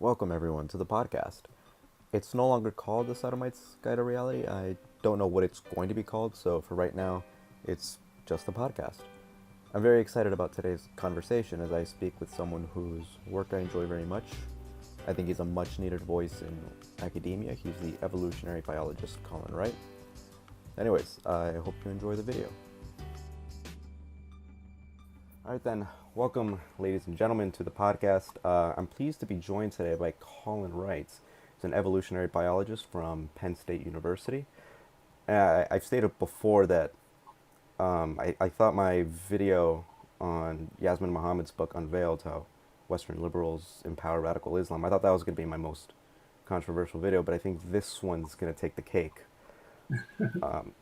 Welcome everyone to the podcast. It's no longer called The Sodomite's Guide to Reality. I don't know what it's going to be called, so for right now, it's just the podcast. I'm very excited about today's conversation as I speak with someone whose work I enjoy very much. I think he's a much needed voice in academia. He's the evolutionary biologist, Colin Wright. Anyways, I hope you enjoy the video. Alright then, welcome ladies and gentlemen to the podcast. I'm pleased to be joined today by Colin Wright. He's an evolutionary biologist from Penn State University. I've stated before that I thought my video on Yasmin Mohammed's book Unveiled, how Western liberals empower radical Islam, I thought that was going to be my most controversial video, but I think this one's going to take the cake.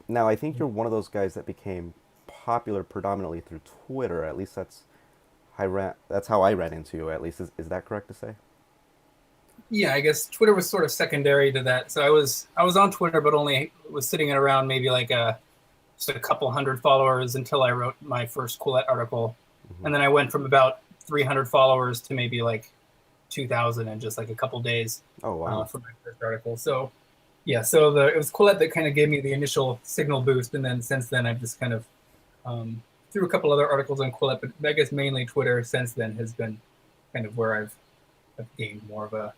Now, I think you're one of those guys that became popular predominantly through Twitter. At least that's how I ran into you. At least is that correct to say? Yeah, I guess Twitter was sort of secondary to that. So I was on Twitter, but only was sitting at around maybe just a couple hundred followers until I wrote my first Quillette article, and then I went from about 300 followers to maybe like 2,000 in just like a couple days. Oh wow! For my first article. So yeah, so it was Quillette that kind of gave me the initial signal boost, and then since then I've just kind of threw a couple other articles on Quillette, but I guess mainly Twitter since then has been kind of where I've gained more of a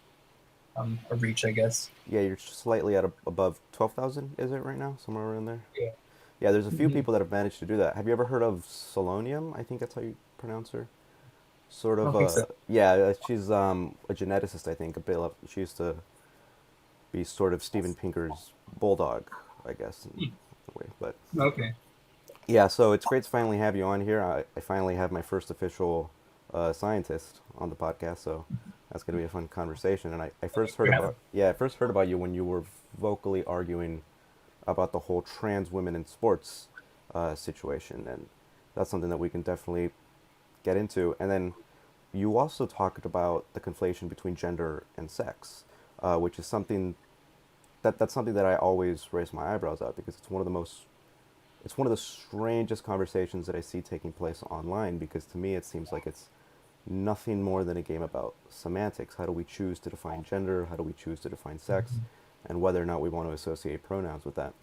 reach, I guess. Yeah, you're slightly at above 12,000, is it right now? Somewhere around there? Yeah. Yeah, there's a few people that have managed to do that. Have you ever heard of Solonium? I think that's how you pronounce her. Sort I of, don't think so. yeah, she's a geneticist, I think. She used to be sort of Steven Pinker's bulldog, I guess, in a way. But Okay. yeah, so it's great to finally have you on here. I finally have my first official scientist on the podcast, so that's going to be a fun conversation. And I first heard about you when you were vocally arguing about the whole trans women in sports situation, and that's something that we can definitely get into. And then you also talked about the conflation between gender and sex, which is something that's something that I always raise my eyebrows at because it's one of the strangest conversations that I see taking place online, because to me it seems like it's nothing more than a game about semantics. How do we choose to define gender? How do we choose to define sex? And whether or not we want to associate pronouns with that.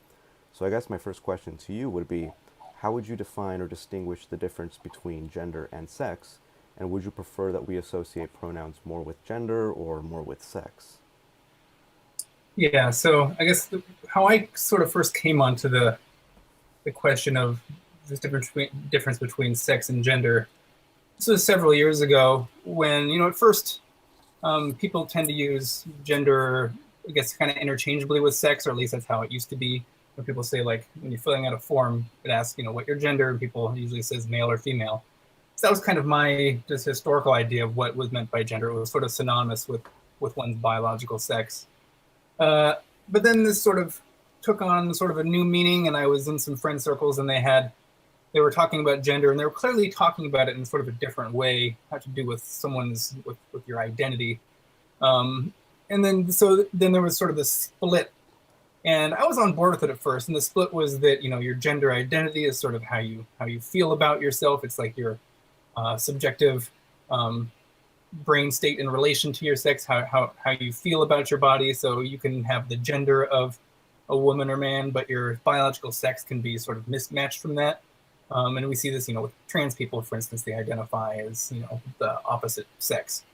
So I guess my first question to you would be, how would you define or distinguish the difference between gender and sex? And would you prefer that we associate pronouns more with gender or more with sex? Yeah, so I guess how I sort of first came onto the question of this difference between sex and gender. This was several years ago when, at first people tend to use gender, I guess, kind of interchangeably with sex, or at least that's how it used to be. When people say, like, when you're filling out a form, it asks, what your gender, and people usually says male or female. So that was kind of my just historical idea of what was meant by gender. It was sort of synonymous with one's biological sex. But then this sort of took on sort of a new meaning, and I was in some friend circles, and they were talking about gender, and they were clearly talking about it in sort of a different way, had to do with with your identity. And then there was sort of this split, and I was on board with it at first. And the split was that your gender identity is sort of how you feel about yourself. It's like your subjective brain state in relation to your sex, how you feel about your body. So you can have the gender of a woman or man, but your biological sex can be sort of mismatched from that. And we see this, with trans people, for instance, they identify as, the opposite sex.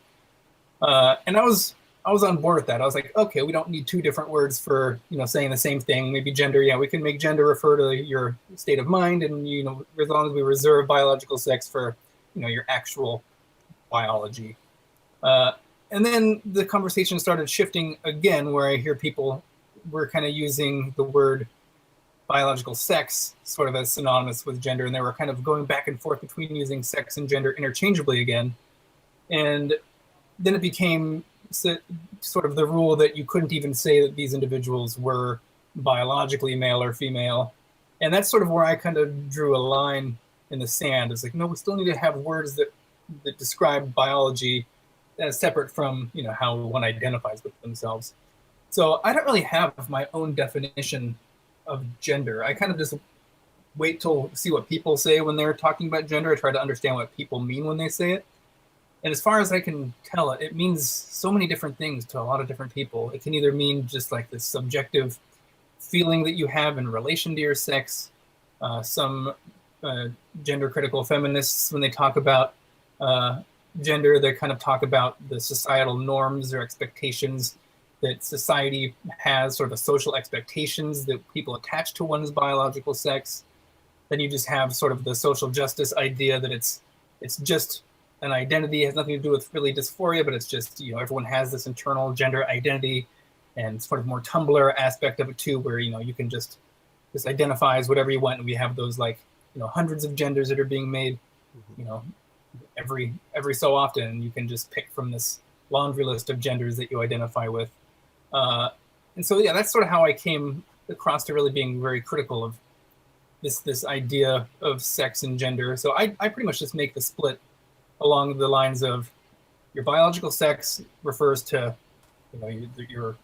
And I was on board with that. I was like, okay, we don't need two different words for, saying the same thing. Maybe gender, yeah, we can make gender refer to your state of mind, and, as long as we reserve biological sex for, your actual biology. And then the conversation started shifting again, where I hear people were kind of using the word biological sex sort of as synonymous with gender, and they were kind of going back and forth between using sex and gender interchangeably again. And then it became sort of the rule that you couldn't even say that these individuals were biologically male or female. And that's sort of where I kind of drew a line in the sand. It's like, no, we still need to have words that describe biology as separate from, how one identifies with themselves. So I don't really have my own definition of gender. I kind of just wait till see what people say when they're talking about gender. I try to understand what people mean when they say it. And as far as I can tell, it means so many different things to a lot of different people. It can either mean just like this subjective feeling that you have in relation to your sex. Some uh, gender critical feminists, when they talk about uh, gender, they kind of talk about the societal norms or expectations that society has, sort of the social expectations that people attach to one's biological sex. Then you just have sort of the social justice idea that it's just an identity. It has nothing to do with really dysphoria, but it's just, everyone has this internal gender identity, and sort of more Tumblr aspect of it too, where you can just identify as whatever you want, and we have those like hundreds of genders that are being made, you know every so often, and you can just pick from this laundry list of genders that you identify with. uh, and so yeah, that's sort of how I came across to really being very critical of this idea of sex and gender. So I pretty much just make the split along the lines of your biological sex refers to your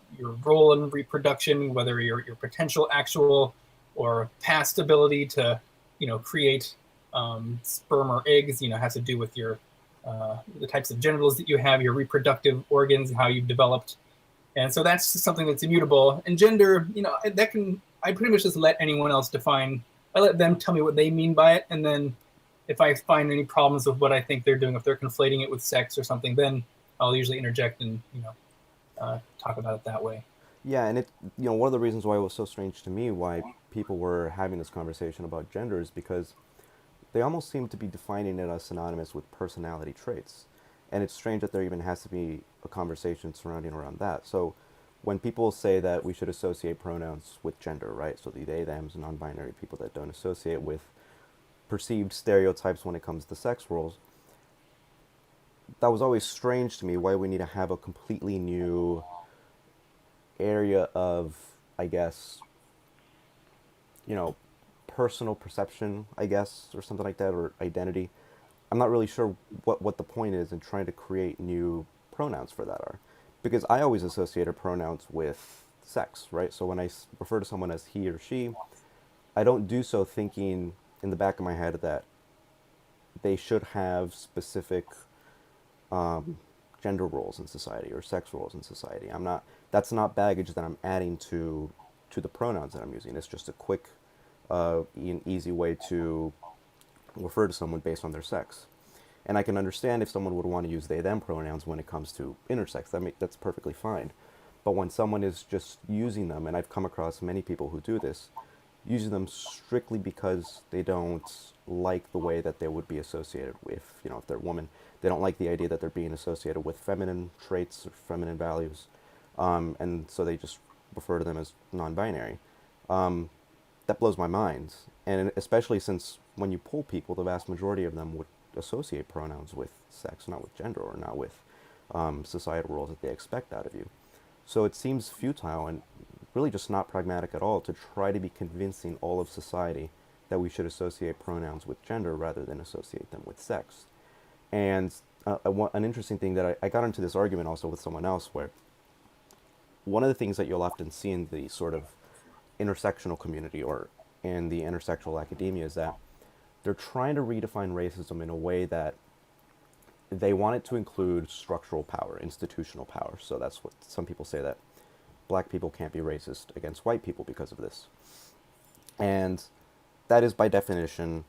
role in reproduction, whether your potential actual or past ability to create sperm or eggs, has to do with your the types of genitals that you have, your reproductive organs, how you've developed. And so that's something that's immutable. And gender, that can, I pretty much just let anyone else define. I let them tell me what they mean by it, and then if I find any problems with what I think they're doing, if they're conflating it with sex or something, then I'll usually interject and talk about it that way. Yeah, and one of the reasons why it was so strange to me why people were having this conversation about gender is because they almost seem to be defining it as synonymous with personality traits. And it's strange that there even has to be a conversation surrounding around that. So when people say that we should associate pronouns with gender, right? So the they, thems, non-binary people that don't associate with perceived stereotypes when it comes to sex roles, that was always strange to me why we need to have a completely new area of, I guess, you know, personal perception, I guess, or something like that, or identity. I'm not really sure what the point is in trying to create new pronouns for that are. Because I always associated pronouns with sex, right? So when I refer to someone as he or she, I don't do so thinking in the back of my head that they should have specific um, gender roles in society or sex roles in society. I'm not. That's not baggage that I'm adding to the pronouns that I'm using. It's just a quick and easy way to refer to someone based on their sex. And I can understand if someone would want to use they them pronouns when it comes to intersex. That's perfectly fine. But when someone is just using them, and I've come across many people who do this, using them strictly because they don't like the way that they would be associated with, if they're a woman, they don't like the idea that they're being associated with feminine traits or feminine values, and so they just refer to them as non-binary. Um, that blows my mind, and especially since when you poll people, the vast majority of them would associate pronouns with sex, not with gender, or not with societal roles that they expect out of you. So it seems futile and really just not pragmatic at all to try to be convincing all of society that we should associate pronouns with gender rather than associate them with sex. And an interesting thing that I got into this argument also with someone else, where one of the things that you'll often see in the sort of intersectional community or in the intersectional academia is that they're trying to redefine racism in a way that they want it to include structural power, institutional power. So that's what some people say, that black people can't be racist against white people because of this. And that is by definition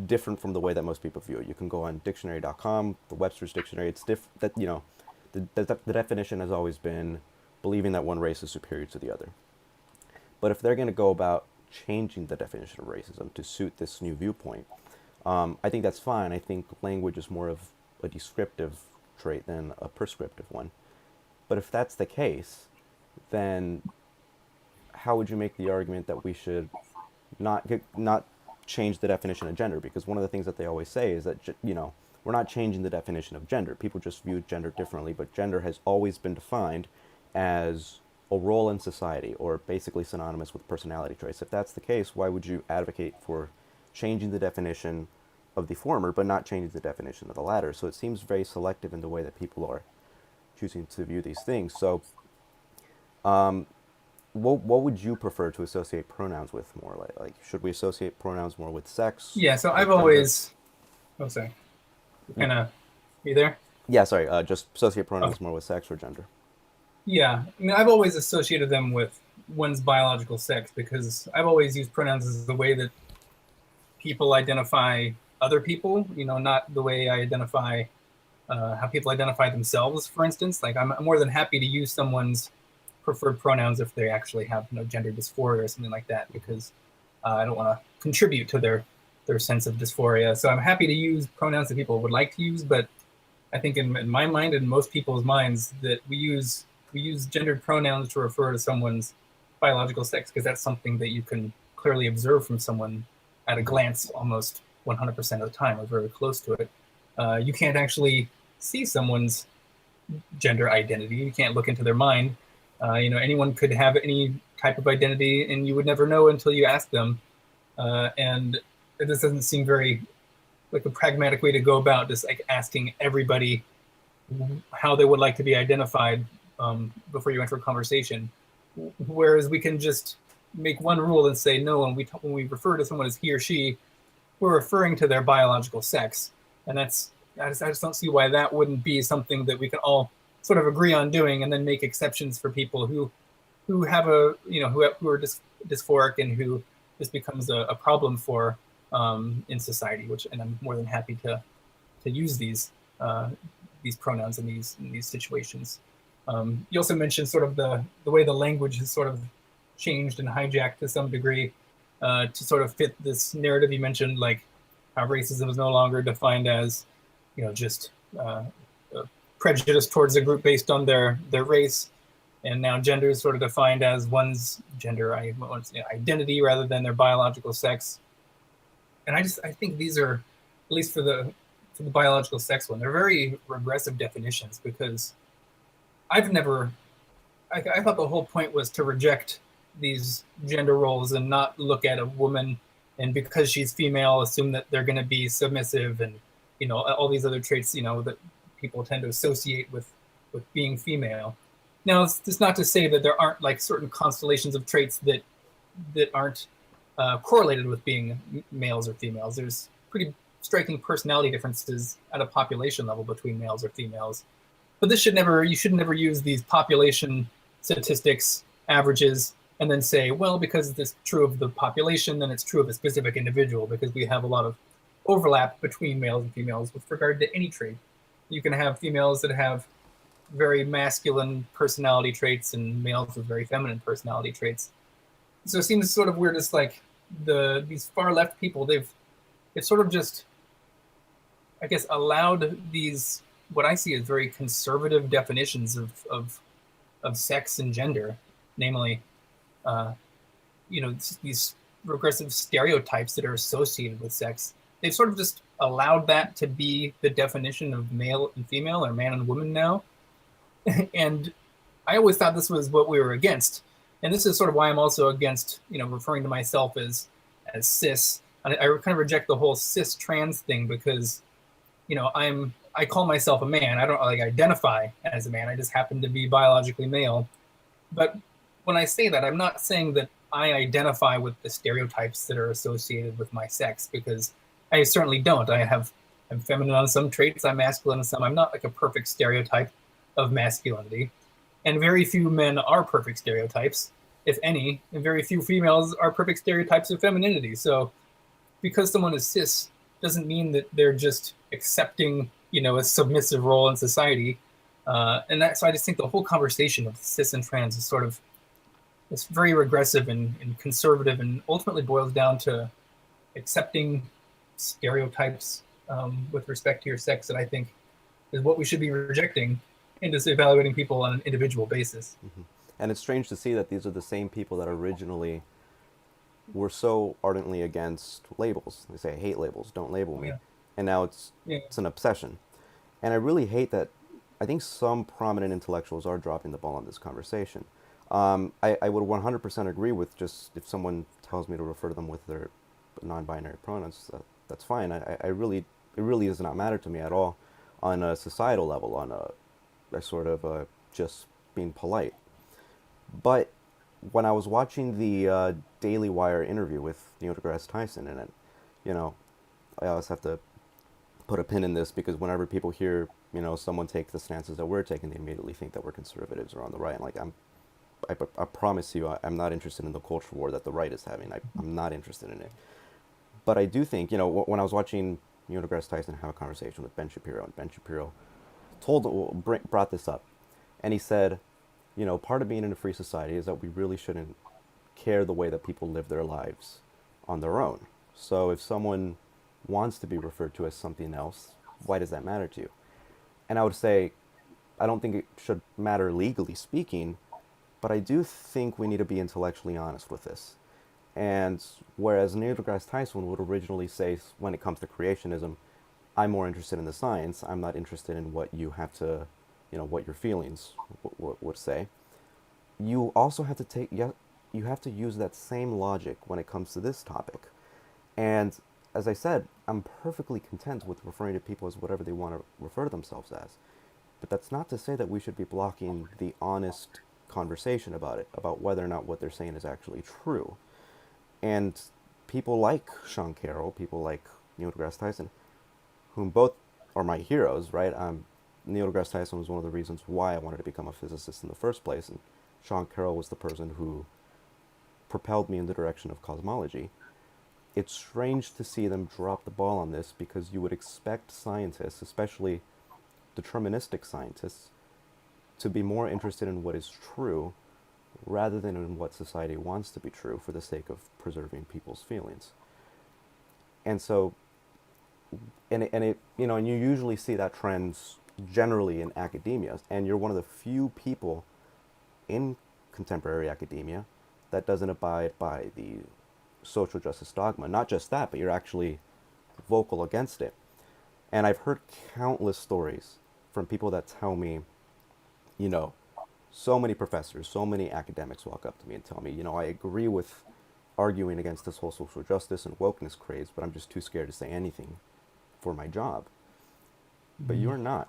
different from the way that most people view it. You can go on dictionary.com, the Webster's Dictionary. It's that the definition has always been believing that one race is superior to the other. But if they're going to go about changing the definition of racism to suit this new viewpoint, I think that's fine. I think language is more of a descriptive trait than a prescriptive one. But if that's the case, then how would you make the argument that we should not change the definition of gender? Because one of the things that they always say is that we're not changing the definition of gender. People just view gender differently, but gender has always been defined as a role in society, or basically synonymous with personality traits. If that's the case, why would you advocate for changing the definition of the former, but not changing the definition of the latter? So it seems very selective in the way that people are choosing to view these things. So, what would you prefer to associate pronouns with more? Like should we associate pronouns more with sex? Yeah, so With I've gender? always, oh, sorry, kind of You there? Yeah, sorry. Just associate Oh, pronouns more with sex or gender. yeah. I mean, I've always associated them with one's biological sex because I've always used pronouns as the way that people identify other people. Not the way I identify how people identify themselves. For instance, like I'm more than happy to use someone's preferred pronouns if they actually have gender dysphoria or something like that, because I don't want to contribute to their sense of dysphoria. So I'm happy to use pronouns that people would like to use, but I think in my mind and most people's minds that we use gendered pronouns to refer to someone's biological sex because that's something that you can clearly observe from someone at a Hmm. glance almost 100% of the time or very close to it. You can't actually see someone's gender identity. You can't look into their mind. Anyone could have any type of identity, and you would never know until you ask them. And this doesn't seem very like a pragmatic way to go about just like asking everybody how they would like to be identified before you enter a conversation. Whereas we can just make one rule and say no, when we refer to someone as he or she, we're referring to their biological sex, and I just don't see why that wouldn't be something that we can all sort of agree on doing, and then make exceptions for people who have who are dysphoric and who this becomes a problem for in society. And I'm more than happy to use these pronouns in these situations. You also mentioned sort of the way the language has sort of changed and hijacked to some degree to sort of fit this narrative you mentioned, like how racism is no longer defined as just prejudice towards a group based on their race, and now gender is sort of defined as one's identity rather than their biological sex. And I think these are, at least for the biological sex one, they're very regressive definitions because I've never I thought the whole point was to reject these gender roles and not look at a woman and because she's female assume that they're going to be submissive and all these other traits that people tend to associate with being female. Now it's not to say that there aren't like certain constellations of traits that aren't correlated with being males or females. There's pretty striking personality differences at a population level between males or females. But you should never use these population statistics, averages, and then say, well, because it's true of the population, then it's true of a specific individual, because we have a lot of overlap between males and females with regard to any trait. You can have females that have very masculine personality traits and males with very feminine personality traits. So it seems sort of weird. It's like these far left people, they've sort of just, I guess, allowed these what I see as very conservative definitions of sex and gender, namely, uh, these regressive stereotypes that are associated with sex. They've sort of just allowed that to be the definition of male and female or man and woman now. And I always thought this was what we were against. And this is sort of why I'm also against, referring to myself as cis. I kind of reject the whole cis trans thing because, I call myself a man. I don't like identify as a man. I just happen to be biologically male. But when I say that, I'm not saying that I identify with the stereotypes that are associated with my sex because I certainly don't. I'm feminine on some traits, I'm masculine on some. I'm not like a perfect stereotype of masculinity. And very few men are perfect stereotypes, if any, and very few females are perfect stereotypes of femininity. So because someone is cis doesn't mean that they're just accepting, a submissive role in society. So I just think the whole conversation of cis and trans is sort of it's very regressive and conservative, and ultimately boils down to accepting stereotypes with respect to your sex that I think is what we should be rejecting and just evaluating people on an individual basis. Hmm. And it's strange to see that these are the same people that originally were so ardently against labels. They say, I hate labels, don't label Oh, me. yeah. And now Yeah. it's an obsession. And I really hate that. I think some prominent intellectuals are dropping the ball on this conversation. I would 100% agree with just if someone tells me to refer to them with their non-binary pronouns, that's fine. It really does not matter to me at all on a societal level, on a sort of just being polite. But when I was watching the Daily Wire interview with Neil deGrasse Tyson in it, you know, I always have to put a pin in this because whenever people hear, someone take the stances that we're taking, they immediately think that we're conservatives or on the right. And like I promise you, I'm not interested in the culture war that the right is having. I'm not interested in it. But I do think, when I was watching Neil deGrasse Tyson have a conversation with Ben Shapiro, and Ben Shapiro brought this up, and he said, part of being in a free society is that we really shouldn't care the way that people live their lives on their own. So if someone wants to be referred to as something else, why does that matter to you? And I would say, I don't think it should matter legally speaking, but I do think we need to be intellectually honest with this. And whereas Neil deGrasse Tyson would originally say, when it comes to creationism, I'm more interested in the science, I'm not interested in what you have to, what your feelings would say. You also have to you have to use that same logic when it comes to this topic. And as I said, I'm perfectly content with referring to people as whatever they want to refer themselves as. But that's not to say that we should be blocking the honest conversation about it, about whether or not what they're saying is actually true. And people like Sean Carroll, people like Neil deGrasse Tyson, whom both are my heroes, right? Neil deGrasse Tyson was one of the reasons why I wanted to become a physicist in the first place, and Sean Carroll was the person who propelled me in the direction of cosmology. It's strange to see them drop the ball on this because you would expect scientists, especially deterministic scientists, to be more interested in what is true rather than in what society wants to be true for the sake of preserving people's feelings. And so, and you usually see that trends generally in academia, and you're one of the few people in contemporary academia that doesn't abide by the social justice dogma. Not just that, but you're actually vocal against it. And I've heard countless stories from people that tell me, so many professors, so many academics walk up to me and tell me, I agree with arguing against this whole social justice and wokeness craze, but I'm just too scared to say anything for my job. But you're not.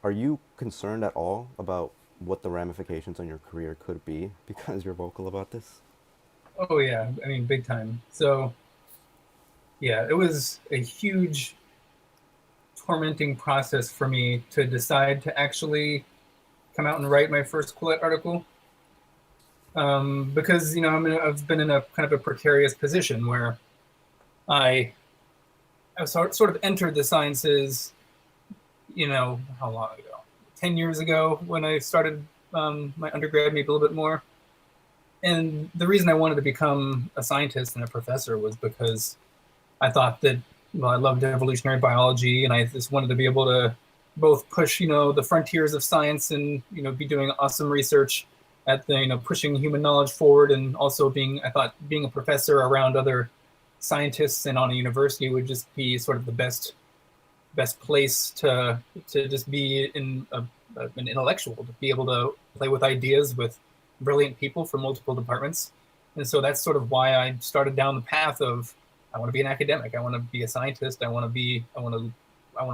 Are you concerned at all about what the ramifications on your career could be because you're vocal about this? Oh yeah, I mean, big time. So yeah, it was a huge tormenting process for me to decide to actually come out and write my first Quillette article. Because I've been in a kind of a precarious position where I sort of entered the sciences, how long ago? 10 years ago when I started my undergrad, maybe a little bit more. And the reason I wanted to become a scientist and a professor was because I thought that, I loved evolutionary biology, and I just wanted to be able to both push, the frontiers of science and, be doing awesome research at the, pushing human knowledge forward, and also I thought being a professor around other scientists and on a university would just be sort of the best place to just be an intellectual, to be able to play with ideas with brilliant people from multiple departments. And so that's sort of why I started down the path of, I want to be an academic, I want to be a scientist, I want to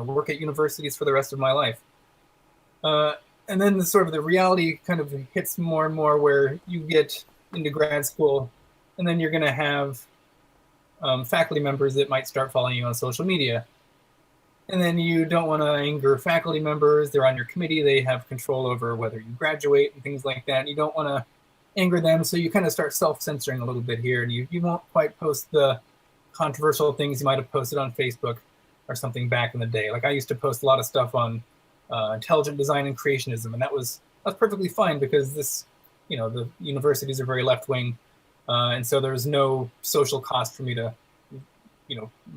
work at universities for the rest of my life. And then the reality kind of hits more and more where you get into grad school, and then you're going to have faculty members that might start following you on social media. And then you don't want to anger faculty members. They're on your committee. They have control over whether you graduate and things like that. And you don't want to anger them. So you kind of start self-censoring a little bit here. And you won't quite post the controversial things you might have posted on Facebook or something back in the day. Like I used to post a lot of stuff on intelligent design and creationism. And that was perfectly fine because the universities are very left-wing. And so there's no social cost for me to,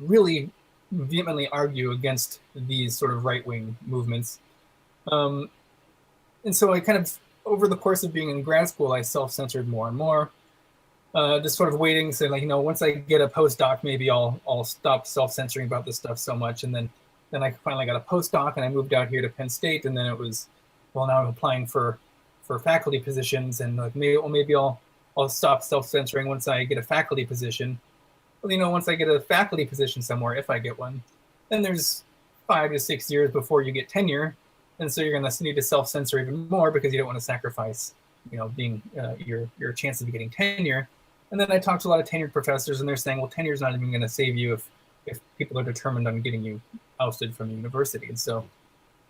really vehemently argue against these sort of right-wing movements. And so I kind of, over the course of being in grad school, I self-censored more and more, just sort of waiting, saying once I get a postdoc, maybe I'll stop self-censoring about this stuff so much. And then I finally got a postdoc and I moved out here to Penn State. And then it was, now I'm applying for faculty positions, and maybe I'll stop self-censoring once I get a faculty position. Well, once I get a faculty position somewhere, if I get one, then there's 5 to 6 years before you get tenure. And so you're going to need to self-censor even more because you don't want to sacrifice, being your chance of getting tenure. And then I talked to a lot of tenured professors, and they're saying, well, tenure is not even going to save you if people are determined on getting you ousted from the university. And so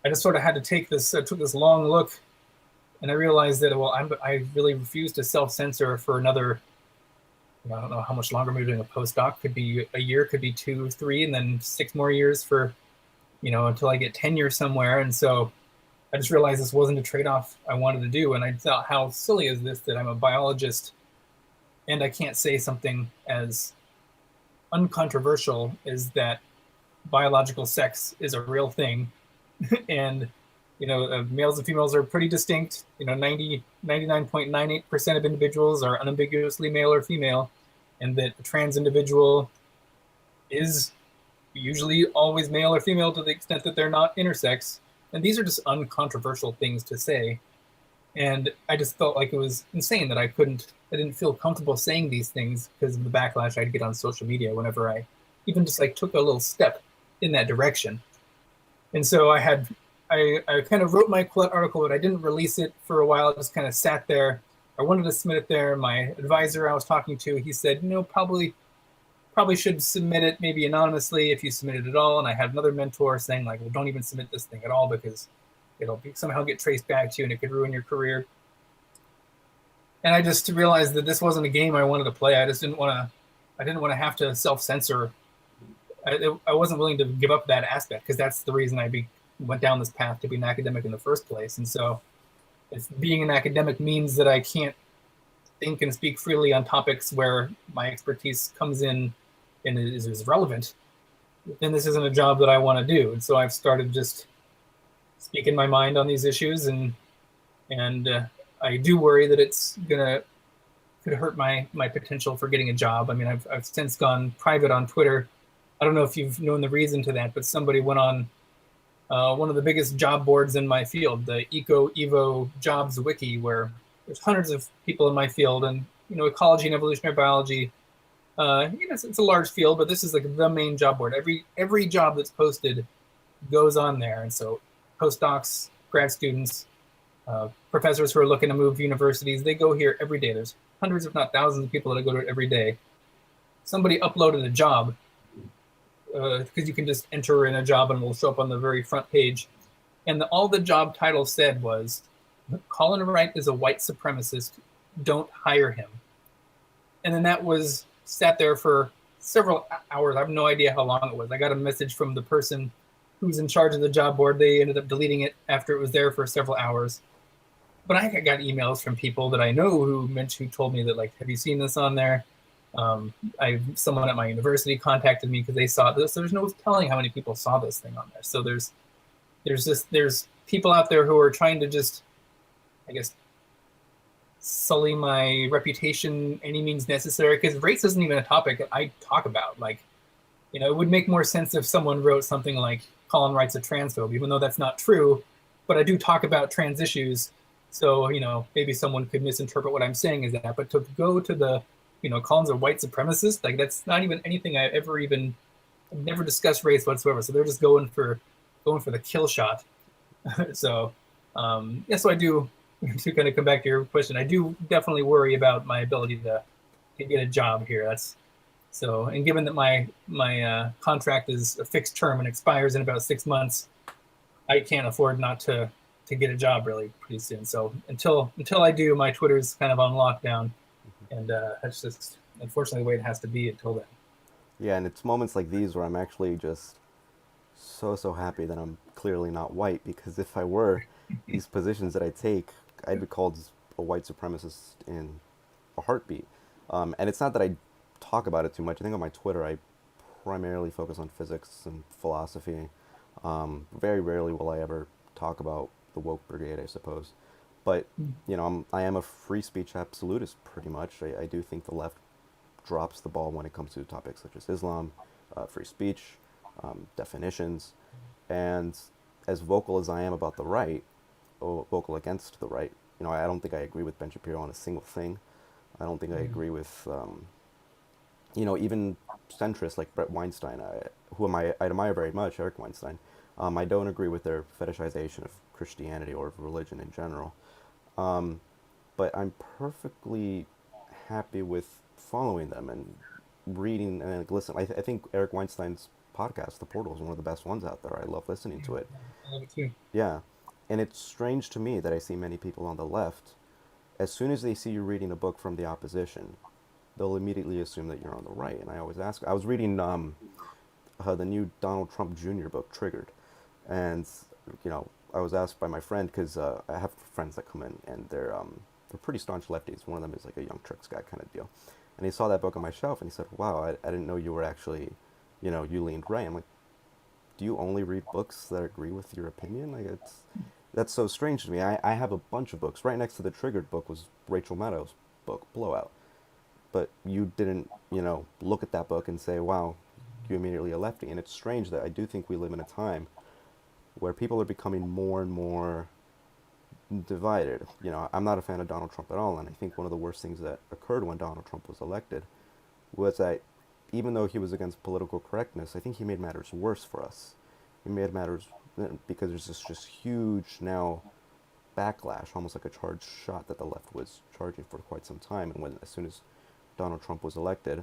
I just sort of had to take this, took this long look, and I realized that, well, I really refuse to self-censor for another, I don't know how much longer I'm doing a postdoc. Could be a year, could be 2, 3, and then 6 more years for, until I get tenure somewhere. And so I just realized this wasn't a trade-off I wanted to do. And I thought, how silly is this that I'm a biologist and I can't say something as uncontroversial as that biological sex is a real thing. And males and females are pretty distinct. 99.98% of individuals are unambiguously male or female, and that a trans individual is usually always male or female to the extent that they're not intersex. And these are just uncontroversial things to say. And I just felt like it was insane that I didn't feel comfortable saying these things because of the backlash I'd get on social media whenever I even just like took a little step in that direction. And so I kind of wrote my Quillette article, but I didn't release it for a while. It just kind of sat there. I wanted to submit it there. My advisor I was talking to, he said, probably should submit it maybe anonymously if you submit it at all. And I had another mentor saying like, well, don't even submit this thing at all because it'll somehow get traced back to you and it could ruin your career. And I just realized that this wasn't a game I wanted to play. I didn't want to have to self-censor. I wasn't willing to give up that aspect because that's the reason I went down this path to be an academic in the first place. And so if being an academic means that I can't think and speak freely on topics where my expertise comes in and is relevant, then this isn't a job that I want to do. And so I've started just speaking my mind on these issues, and I do worry that it's could hurt my potential for getting a job. I mean, I've since gone private on Twitter. I don't know if you've known the reason to that, but somebody went on one of the biggest job boards in my field, the Evo Jobs Wiki, where there's hundreds of people in my field, and ecology and evolutionary biology. It's a large field, but this is like the main job board. Every job that's posted goes on there, and so postdocs, grad students, professors who are looking to move universities, they go here every day. There's hundreds, if not thousands, of people that go to it every day. Somebody uploaded a job because you can just enter in a job and it'll show up on the very front page. And all the job title said was, Colin Wright is a white supremacist, don't hire him. And then that was sat there for several hours. I have no idea how long it was. I got a message from the person who's in charge of the job board. They ended up deleting it after it was there for several hours. But I got emails from people that I know who told me that, like, have you seen this on there? Someone at my university contacted me because they saw this. There's no telling how many people saw this thing on there. So there's people out there who are trying to just, I guess, sully my reputation any means necessary, because race isn't even a topic that I talk about. Like, it would make more sense if someone wrote something like Colin Wright's a transphobe, even though that's not true. But I do talk about trans issues. So, maybe someone could misinterpret what I'm saying as that. But to go to the, Colin's a white supremacist, like, that's not even anything I've never discussed race whatsoever. So they're just going for the kill shot. So, so I do, to kind of come back to your question, I do definitely worry about my ability to get a job here. And given that my contract is a fixed term and expires in about 6 months, I can't afford not to get a job really pretty soon. So until I do, my Twitter's kind of on lockdown, and that's just unfortunately the way it has to be until then. Yeah, and it's moments like these where I'm actually just so happy that I'm clearly not white, because if I were, these positions that I take, I'd be called a white supremacist in a heartbeat. And it's not that I talk about it too much. I think on my Twitter I primarily focus on physics and philosophy. Very rarely will I ever talk about the woke brigade, I suppose. But I am a free speech absolutist pretty much. I do think the left drops the ball when it comes to topics such as Islam, free speech, definitions, and as vocal as I am about the right, or vocal against the right, I don't think I agree with Ben Shapiro on a single thing. I don't think I agree with, even centrists like Brett Weinstein, whom I admire very much, Eric Weinstein. I don't agree with their fetishization of Christianity or of religion in general. But I'm perfectly happy with following them and reading and listen. I think Eric Weinstein's podcast, The Portal, is one of the best ones out there. I love listening to it. I love it too. Yeah, and it's strange to me that I see many people on the left, as soon as they see you reading a book from the opposition, they'll immediately assume that you're on the right. And I always ask. I was reading the new Donald Trump Jr. book, Triggered, and I was asked by my friend because I have friends that come in and they're pretty staunch lefties. One of them is like a Young Turks guy kind of deal, and he saw that book on my shelf and he said, "Wow, I didn't know you were actually, you leaned right." I'm like, "Do you only read books that agree with your opinion?" Like that's so strange to me. I have a bunch of books. Right next to the Triggered book was Rachel Maddow's book, Blowout. But you didn't, look at that book and say, wow, you immediately a lefty. And it's strange that I do think we live in a time where people are becoming more and more divided. I'm not a fan of Donald Trump at all, and I think one of the worst things that occurred when Donald Trump was elected was that even though he was against political correctness, I think he made matters worse for us. He made matters because there's this just huge now backlash, almost like a charged shot that the left was charging for quite some time, and as soon as Donald Trump was elected,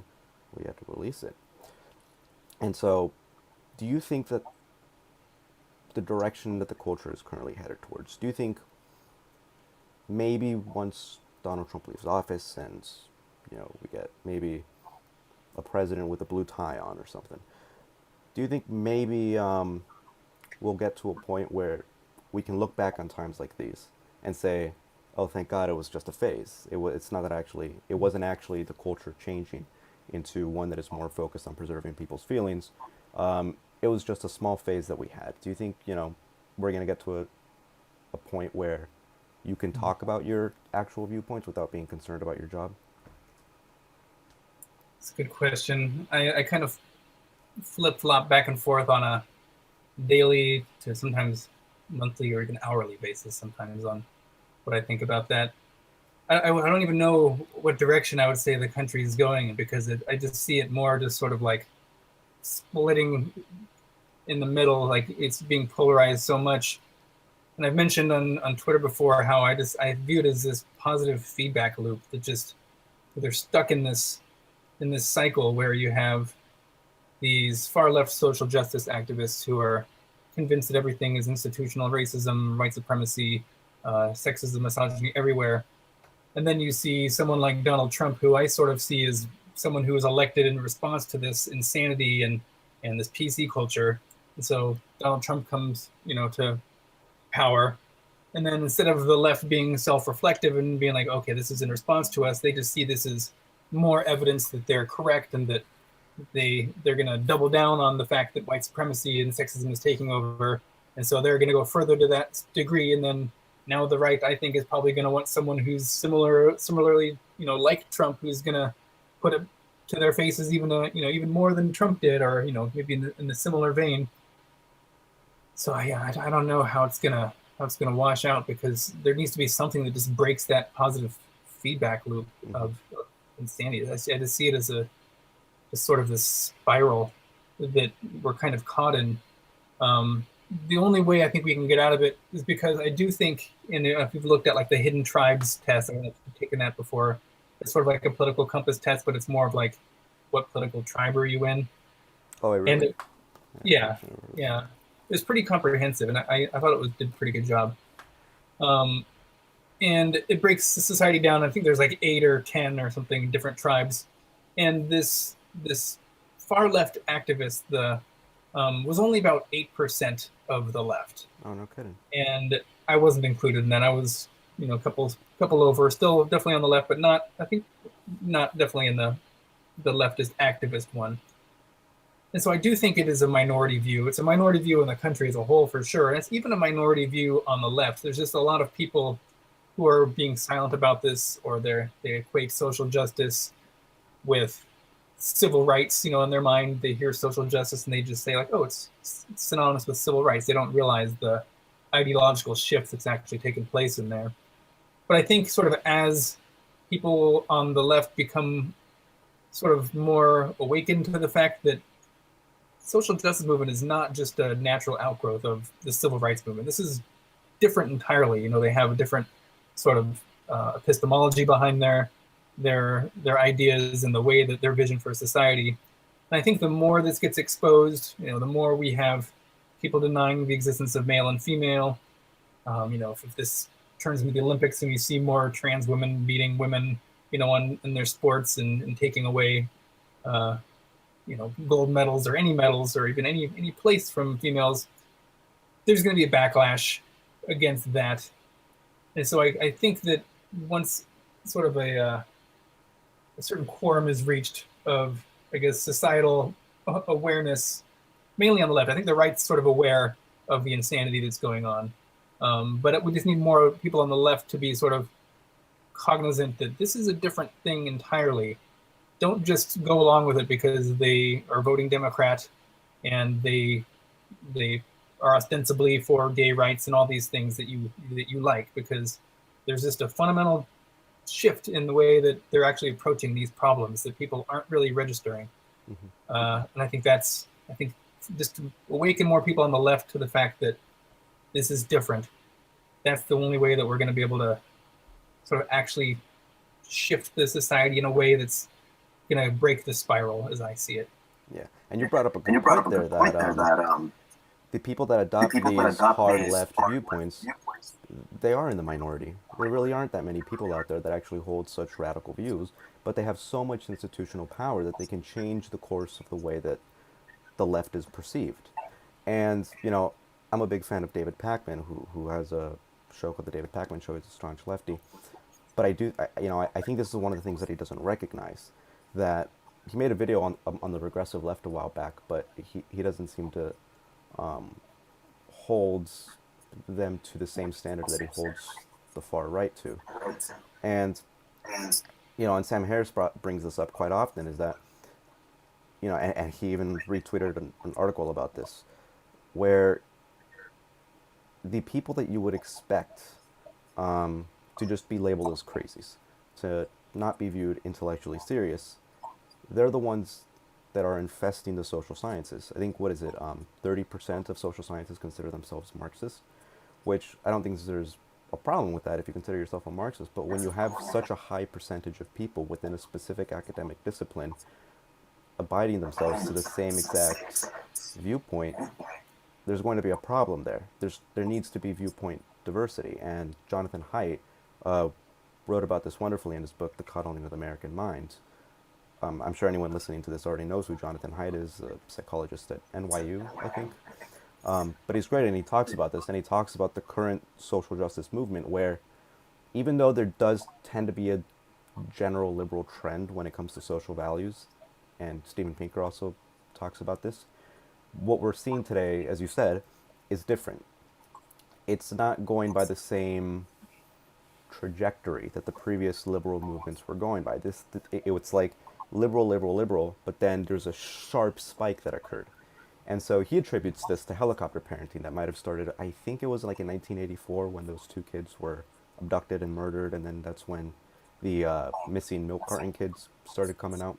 we had to release it. And so, do you think that the direction that the culture is currently headed towards, do you think maybe once Donald Trump leaves office and, we get maybe a president with a blue tie on or something, do you think maybe we'll get to a point where we can look back on times like these and say, oh, thank God it was just a phase. It's not that it wasn't actually the culture changing into one that is more focused on preserving people's feelings. It was just a small phase that we had. Do you think, we're going to get to a point where you can talk about your actual viewpoints without being concerned about your job? It's a good question. I kind of flip-flop back and forth on a daily to sometimes monthly or even hourly basis sometimes on what I think about that. I don't even know what direction I would say the country is going in, because I just see it more just sort of like splitting in the middle, like it's being polarized so much. And I've mentioned on Twitter before how I view it as this positive feedback loop that they're stuck in this cycle where you have these far left social justice activists who are convinced that everything is institutional racism, white supremacy, sexism, misogyny everywhere. And then you see someone like Donald Trump, who I sort of see as someone who was elected in response to this insanity and this PC culture. And so Donald Trump comes, to power. And then instead of the left being self-reflective and being like, okay, this is in response to us, they just see this as more evidence that they're correct and that they're going to double down on the fact that white supremacy and sexism is taking over. And so they're going to go further to that degree. And then now the right, I think, is probably going to want someone who's similarly, like Trump, who's going to put it to their faces even more than Trump did, or, maybe in the similar vein. So I don't know how it's gonna wash out, because there needs to be something that just breaks that positive feedback loop of insanity. I just see it as sort of this spiral that we're kind of caught in. The only way I think we can get out of it is because I do think, and if you've looked at like the hidden tribes test, I don't know if you've taken that before. It's sort of like a political compass test, but it's more of like, what political tribe are you in? Oh, I really? And yeah. It's pretty comprehensive, and I thought it did a pretty good job. And it breaks society down. I think there's like 8 or 10 or something different tribes, and this far left activist was only about 8% of the left. Oh, no kidding. And I wasn't included in that. I was, a couple over, still definitely on the left, but not definitely in the leftist activist one. And so I do think it is a minority view. It's a minority view in the country as a whole, for sure. And it's even a minority view on the left. There's just a lot of people who are being silent about this, or they equate social justice with civil rights. In their mind, they hear social justice and they just say like, oh, it's synonymous with civil rights. They don't realize the ideological shift that's actually taken place in there. But I think sort of as people on the left become sort of more awakened to the fact that social justice movement is not just a natural outgrowth of the civil rights movement. This is different entirely. They have a different sort of epistemology behind their ideas and the way that their vision for society. And I think the more this gets exposed, the more we have people denying the existence of male and female. If this turns into the Olympics and we see more trans women beating women, in their sports and taking away, uh, gold medals or any medals or even any place from females, there's going to be a backlash against that. And so I think that once sort of a certain quorum is reached of, I guess, societal awareness, mainly on the left. I think the right's sort of aware of the insanity that's going on. But we just need more people on the left to be sort of cognizant that this is a different thing entirely. Don't just go along with it because they are voting Democrat and they are ostensibly for gay rights and all these things that you like, because there's just a fundamental shift in the way that they're actually approaching these problems that people aren't really registering. And I think just to awaken more people on the left to the fact that this is different. That's the only way that we're going to be able to sort of actually shift the society in a way that's going to break the spiral, as I see it. Yeah, and you brought up a good point there that the people that adopt these hard left viewpoints, they are in the minority. There really aren't that many people out there that actually hold such radical views, but they have so much institutional power that they can change the course of the way that the left is perceived. And, I'm a big fan of David Pakman, who has a show called The David Pakman Show. He's a staunch lefty. But I think this is one of the things that he doesn't recognize, that he made a video on the regressive left a while back, but he doesn't seem to holds them to the same standard that he holds the far right to. And, and Sam Harris brings this up quite often, is that, and he even retweeted an article about this, where the people that you would expect to just be labeled as crazies, to not be viewed intellectually serious, they're the ones that are infesting the social sciences. I think, 30% of social scientists consider themselves Marxists, which I don't think there's a problem with that if you consider yourself a Marxist. But when you have such a high percentage of people within a specific academic discipline abiding themselves to the same exact viewpoint, there's going to be a problem there. There needs to be viewpoint diversity. And Jonathan Haidt wrote about this wonderfully in his book, The Coddling of the American Mind. I'm sure anyone listening to this already knows who Jonathan Haidt is, a psychologist at NYU, I think. But he's great, and he talks about this, and he talks about the current social justice movement, where even though there does tend to be a general liberal trend when it comes to social values, and Steven Pinker also talks about this, what we're seeing today, as you said, is different. It's not going by the same trajectory that the previous liberal movements were going by. It's like liberal, but then there's a sharp spike that occurred. And so he attributes this to helicopter parenting that might have started, I think it was like in 1984 when those two kids were abducted and murdered, and then that's when the missing milk carton kids started coming out.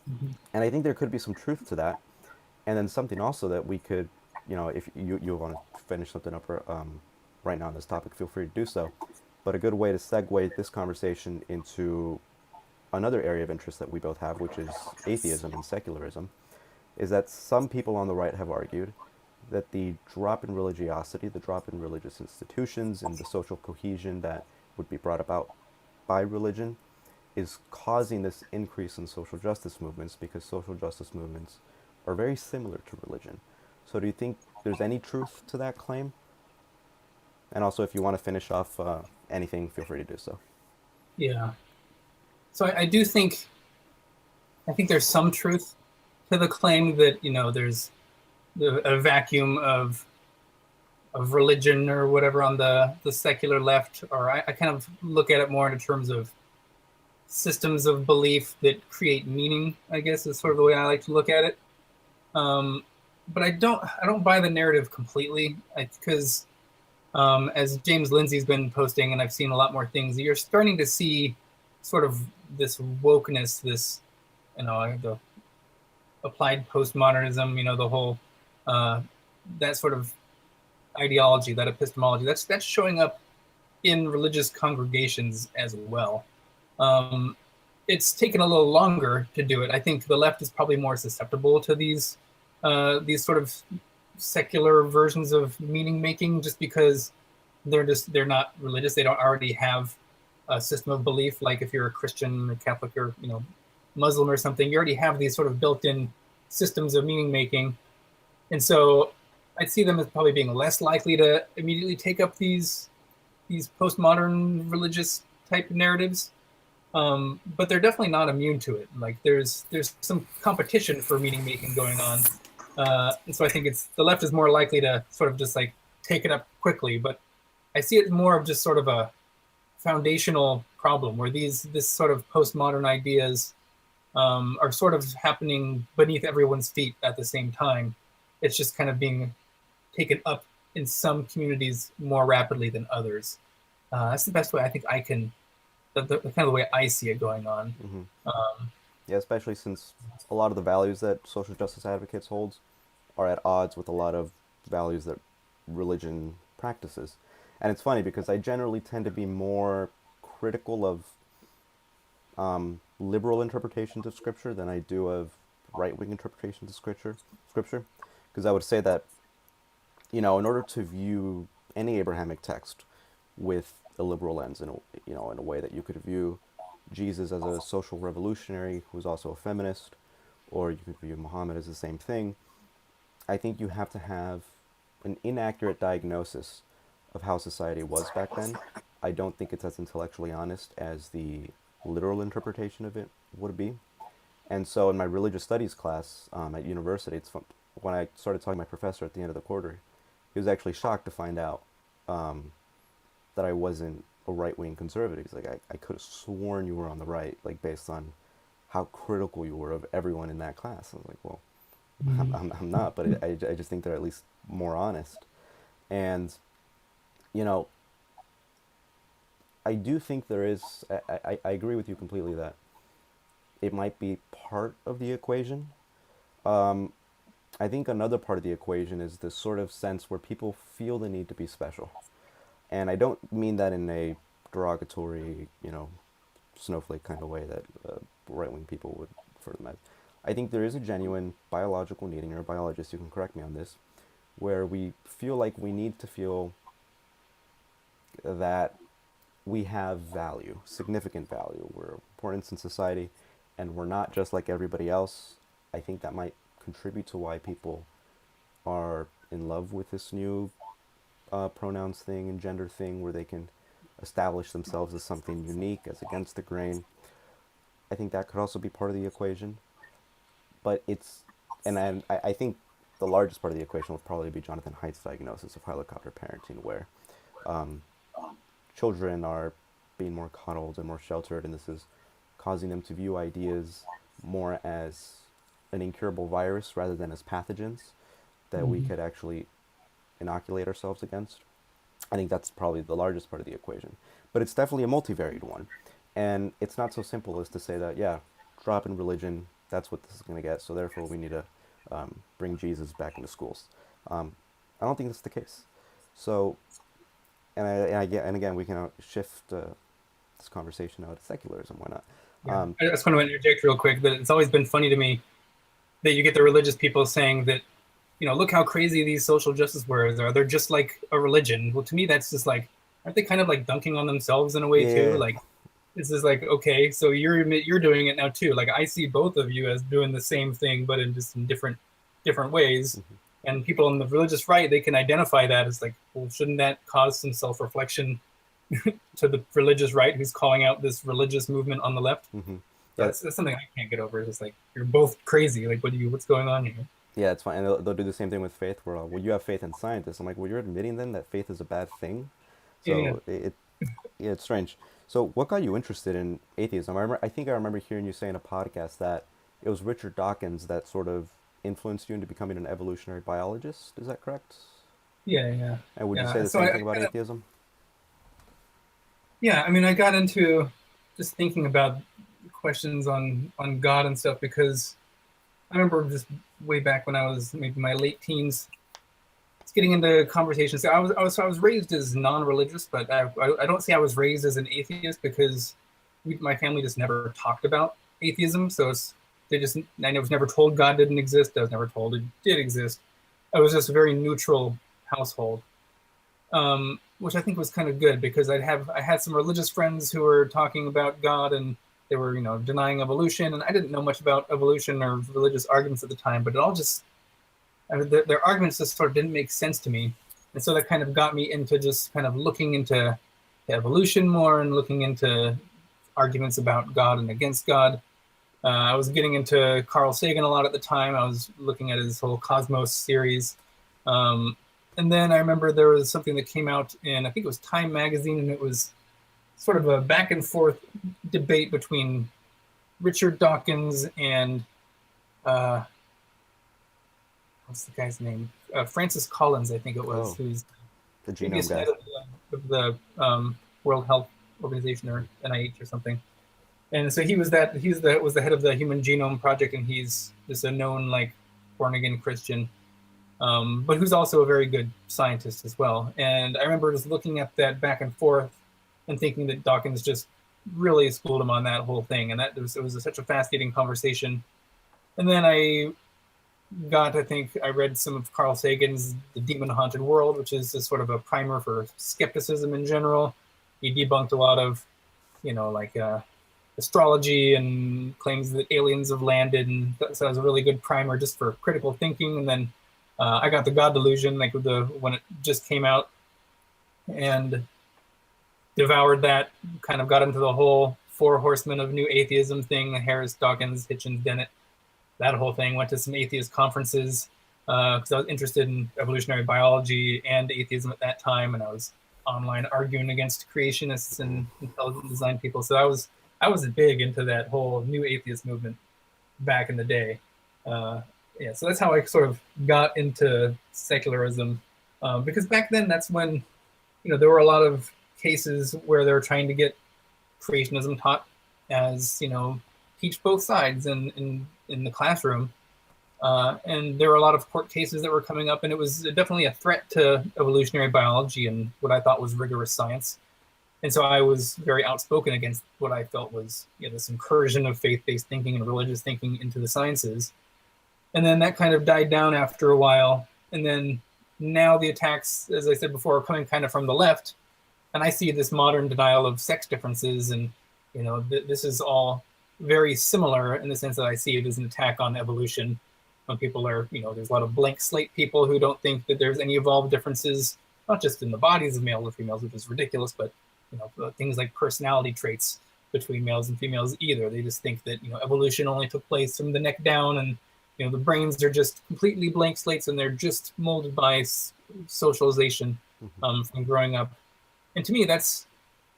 Mm-hmm. And I think there could be some truth to that. And then something also that we could, if you want to finish something up right now on this topic, feel free to do so. But a good way to segue this conversation into another area of interest that we both have, which is atheism and secularism, is that some people on the right have argued that the drop in religiosity, the drop in religious institutions, and the social cohesion that would be brought about by religion is causing this increase in social justice movements, because social justice movements are very similar to religion. So do you think there's any truth to that claim? And also, if you want to finish off anything, feel free to do so. Yeah. So I do think, there's some truth to the claim that, there's a vacuum of religion or whatever on the secular left, or I kind of look at it more in terms of systems of belief that create meaning, I guess is sort of the way I like to look at it. But I don't buy the narrative completely, because as James Lindsay's been posting, and I've seen a lot more things, you're starting to see sort of this wokeness, this, the applied postmodernism, the whole, that sort of ideology, that epistemology, that's showing up in religious congregations as well. it's taken a little longer to do it. I think the left is probably more susceptible to these sort of secular versions of meaning making, just because they're not religious. They don't already have a system of belief. Like if you're a Christian or Catholic or Muslim or something, you already have these sort of built-in systems of meaning making, and so I'd see them as probably being less likely to immediately take up these postmodern religious type narratives. But they're definitely not immune to it. Like there's some competition for meaning making going on, and so I think it's the left is more likely to sort of just like take it up quickly. But I see it more of just sort of a foundational problem where this sort of postmodern ideas are sort of happening beneath everyone's feet at the same time. It's just kind of being taken up in some communities more rapidly than others. That's the best way I think I can, the kind of the way I see it going on. Hmm. Um, Yeah, especially since a lot of the values that social justice advocates holds are at odds with a lot of values that religion practices. And it's funny because I generally tend to be more critical of liberal interpretations of scripture than I do of right-wing interpretations of scripture, because I would say that in order to view any Abrahamic text with a liberal lens, in a way that you could view Jesus as a social revolutionary who was also a feminist, or you could view Muhammad as the same thing. I think you have to have an inaccurate diagnosis of how society was back then. I don't think it's as intellectually honest as the literal interpretation of it would be. And so in my religious studies class at university, it's fun. When I started talking to my professor at the end of the quarter, he was actually shocked to find out that I wasn't a right-wing conservative. He's like, I could have sworn you were on the right, like based on how critical you were of everyone in that class. I was like, well, I'm not, but I just think they're at least more honest. And, you know, I do think there is, I agree with you completely that it might be part of the equation. Um, I think another part of the equation is this sort of sense where people feel the need to be special. And I don't mean that in a derogatory, snowflake kind of way that right-wing people would refer to them as. I think there is a genuine biological need, and you're a biologist, you can correct me on this, where we feel like we need to feel that we have value, significant value. We're important in society, and we're not just like everybody else. I think that might contribute to why people are in love with this new pronouns thing and gender thing, where they can establish themselves as something unique, as against the grain. I think that could also be part of the equation. But I think the largest part of the equation would probably be Jonathan Haidt's diagnosis of helicopter parenting, where um, children are being more coddled and more sheltered, and this is causing them to view ideas more as an incurable virus rather than as pathogens that we could actually inoculate ourselves against. I think that's probably the largest part of the equation. But it's definitely a multivariate one. And it's not so simple as to say that, yeah, drop in religion, that's what this is going to get, so therefore we need to bring Jesus back into schools. I don't think that's the case. So, and again, we can shift this conversation out to secularism. Why not? yeah. I just want to interject real quick that it's always been funny to me that you get the religious people saying that, look how crazy these social justice warriors are. They're just like a religion. Well, to me, that's just like, aren't they kind of like dunking on themselves in a way too? Yeah. Like, this is like, okay, so you're doing it now too. Like, I see both of you as doing the same thing, but in just in different ways. Mm-hmm. And people on the religious right, they can identify that as like, well, shouldn't that cause some self-reflection to the religious right who's calling out this religious movement on the left? Mm-hmm. Yeah, That's something I can't get over. It's just like, you're both crazy. Like, what's going on here? yeah, it's fine. And they'll do the same thing with faith, where, well, you have faith in scientists. I'm like, well, you're admitting then that faith is a bad thing? Yeah. So yeah, it's strange. So what got you interested in atheism? I think I remember hearing you say in a podcast that it was Richard Dawkins that sort of influenced you into becoming an evolutionary biologist. Is that correct? Yeah. And would you Yeah. say the So same thing about atheism? yeah, I mean, I got into just thinking about questions on God and stuff because I remember just way back when I was maybe my late teens, just getting into conversations. I was raised as non-religious, but I don't say I was raised as an atheist because my family just never talked about atheism. So I was never told God didn't exist. I was never told it did exist. It was just a very neutral household, which I think was kind of good because I had some religious friends who were talking about God and they were denying evolution, and I didn't know much about evolution or religious arguments at the time, but it all just their arguments just sort of didn't make sense to me, and so that kind of got me into just kind of looking into evolution more and looking into arguments about God and against God. I was getting into Carl Sagan a lot at the time. I was looking at his whole Cosmos series. And then I remember there was something that came out in, I think it was Time magazine, and it was sort of a back and forth debate between Richard Dawkins and what's the guy's name? Francis Collins, I think it was, who's the previous genome guy. head of the World Health Organization or NIH or something. And so he was the head of the Human Genome Project, and he's just a known like born again Christian, but who's also a very good scientist as well. And I remember just looking at that back and forth and thinking that Dawkins just really schooled him on that whole thing, and it was such a fascinating conversation. And then I read some of Carl Sagan's The Demon Haunted World, which is a sort of a primer for skepticism in general. He debunked a lot of, astrology and claims that aliens have landed, and so it was a really good primer just for critical thinking. And then I got the God Delusion when it just came out, and devoured that. Kind of got into the whole Four Horsemen of New Atheism thing: Harris, Dawkins, Hitchens, Dennett. That whole thing. Went to some atheist conferences because I was interested in evolutionary biology and atheism at that time, and I was online arguing against creationists and intelligent design people. So I was big into that whole new atheist movement back in the day. So that's how I sort of got into secularism, because back then that's when there were a lot of cases where they were trying to get creationism taught as teach both sides in the classroom. And there were a lot of court cases that were coming up, and it was definitely a threat to evolutionary biology and what I thought was rigorous science. And so I was very outspoken against what I felt was this incursion of faith-based thinking and religious thinking into the sciences. And then that kind of died down after a while. And then now the attacks, as I said before, are coming kind of from the left. And I see this modern denial of sex differences, and this is all very similar in the sense that I see it as an attack on evolution. When people are, there's a lot of blank slate people who don't think that there's any evolved differences, not just in the bodies of males and females, which is ridiculous, but things like personality traits between males and females either. They just think that evolution only took place from the neck down, and the brains are just completely blank slates, and they're just molded by socialization from growing up. And to me, that's